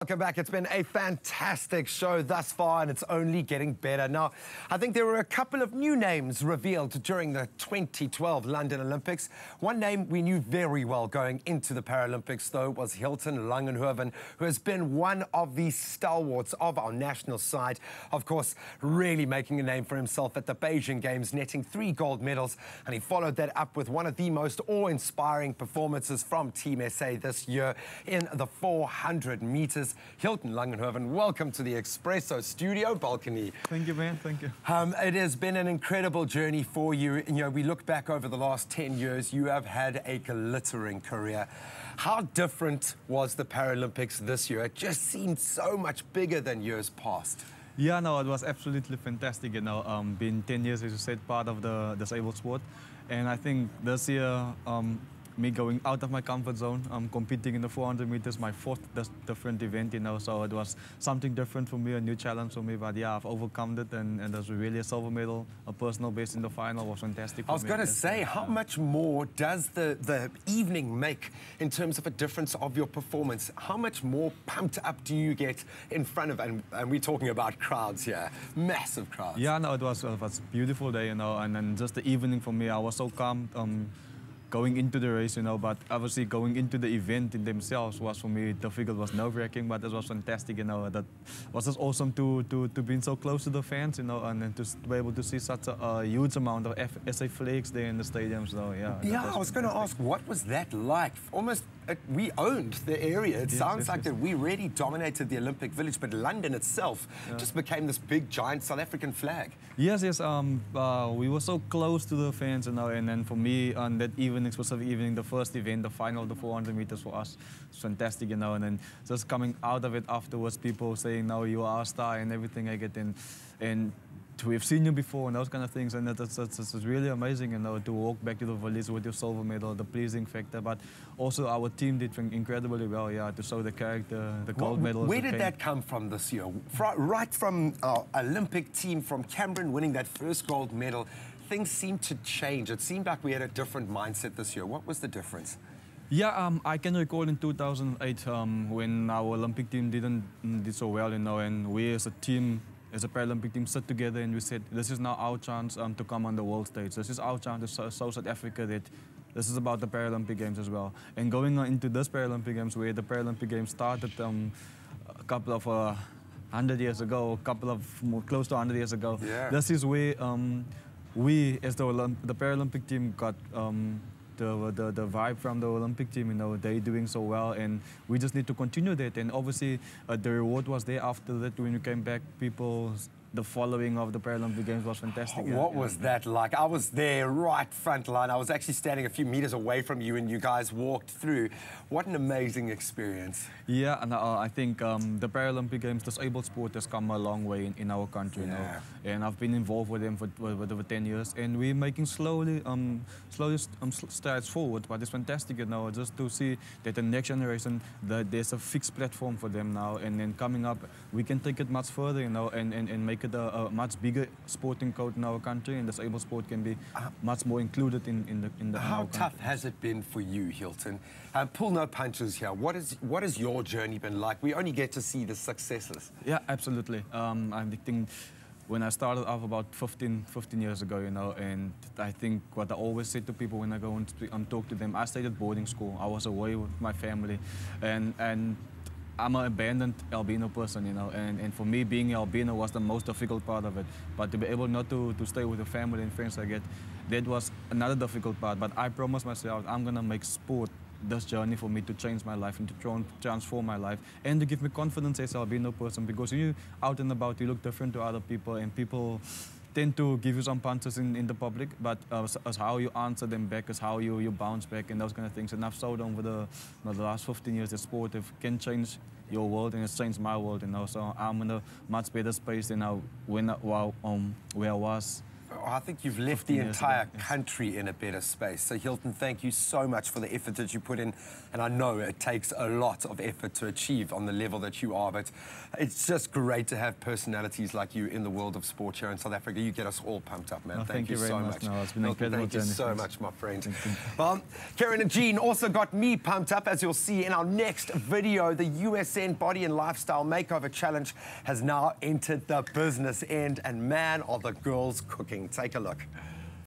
Welcome back. It's been a fantastic show thus far, and it's only getting better. Now, I think there were a couple of new names revealed during the 2012 London Olympics. One name we knew very well going into the Paralympics, though, was Hilton Lagenhoven, who has been one of the stalwarts of our national side. Of course, really making a name for himself at the Beijing Games, netting 3 gold medals, and he followed that up with one of the most awe-inspiring performances from Team SA this year in the 400 meters. Hilton Lagenhoven, welcome to the Expresso studio balcony. Thank you, man. Thank you. It has been an incredible journey for you. You know, we look back over the last 10 years, you have had a glittering career. How different was the Paralympics this year? It just seemed so much bigger than years past. Yeah, no, it was absolutely fantastic, you know, being 10 years, as you said, part of the disabled sport. And I think this year, me going out of my comfort zone, competing in the 400 meters, my 4th different event, you know, so it was something different for me, a new challenge for me, but yeah, I've overcome it, and there's really a silver medal, a personal best in the final was fantastic for me. I was going to say, how much more does the evening make in terms of a difference of your performance? How much more pumped up do you get in front of, and we're talking about crowds here, massive crowds. Yeah, no, it was a beautiful day, you know, and then just the evening for me, I was so calm, going into the race, you know, but obviously going into the event in themselves was, for me, difficult, was nerve-wracking, but it was fantastic, you know. That was just awesome to be so close to the fans, you know, and then to be able to see such a huge amount of SA flags there in the stadium, so yeah. Yeah, I was going to ask, what was that like? Almost, we owned the area. It sounds like that we really dominated the Olympic Village, but London itself just became this big, giant South African flag. Yes, we were so close to the fans, you know, and then for me, on that evening, specific evening, the first event, the final of the 400 meters for us, was fantastic, you know, and then just coming out of it afterwards, people saying, no, you are a star and everything I get in, and we've seen you before and those kind of things, and it's really amazing, you know, to walk back to the village with your silver medal, the pleasing factor, but also our team did incredibly well, yeah, to show the character, the gold medals. Where did that come from this year? Right from our Olympic team, from Cameron winning that first gold medal, things seemed to change. It seemed like we had a different mindset this year. What was the difference? Yeah, I can recall in 2008 when our Olympic team did so well, you know, and we as a team, as a Paralympic team, sat together and we said, this is now our chance to come on the world stage. This is our chance to show South Africa that this is about the Paralympic Games as well. And going on into this Paralympic Games, where the Paralympic Games started a couple of 100 years ago, close to 100 years ago, this is where we, as the Paralympic team, got the vibe from the Olympic team, you know, they doing so well, and we just need to continue that. And obviously, the reward was there after that when we came back. The following of the Paralympic Games was fantastic. What was that like? I was there right front line. I was actually standing a few meters away from you and you guys walked through. What an amazing experience. Yeah, and I think the Paralympic Games, disabled sport has come a long way in our country, you know. And I've been involved with them for over 10 years, and we're making slowly strides forward, but it's fantastic, you know, just to see that the next generation, that there's a fixed platform for them now, and then coming up, we can take it much further, you know, and make it a much bigger sporting code in our country, and disabled sport can be much more included in the How tough has it been for you, Hilton? Pull no punches here. What has your journey been like? We only get to see the successes. Yeah, absolutely. I think when I started off about 15 years ago, you know, and I think what I always say to people when I go and talk to them, I stayed at boarding school. I was away with my family, and I'm an abandoned albino person, you know, and for me, being albino was the most difficult part of it. But to be able not to stay with the family and friends I get, that was another difficult part. But I promised myself I'm going to make sport this journey for me to change my life and to transform my life, and to give me confidence as an albino person, because when you're out and about, you look different to other people, and people tend to give you some punches in the public, but as how you answer them back, as how you bounce back, and those kind of things. And I've shown over the last 15 years that sport can change your world, and it's changed my world, you know. So I'm in a much better space than where I was I think you've left the 15 years entire ago, yes. country in a better space. So Hilton, thank you so much for the effort that you put in. And I know it takes a lot of effort to achieve on the level that you are, but it's just great to have personalities like you in the world of sport here in South Africa. You get us all pumped up, man. No, thank you very so much. much. No, it's been an incredible thank you journey. so much, my friend. Thank you. Karen and Jean also got me pumped up, as you'll see in our next video. The USN Body and Lifestyle Makeover Challenge has now entered the business end, and man, are the girls cooking. Take a look.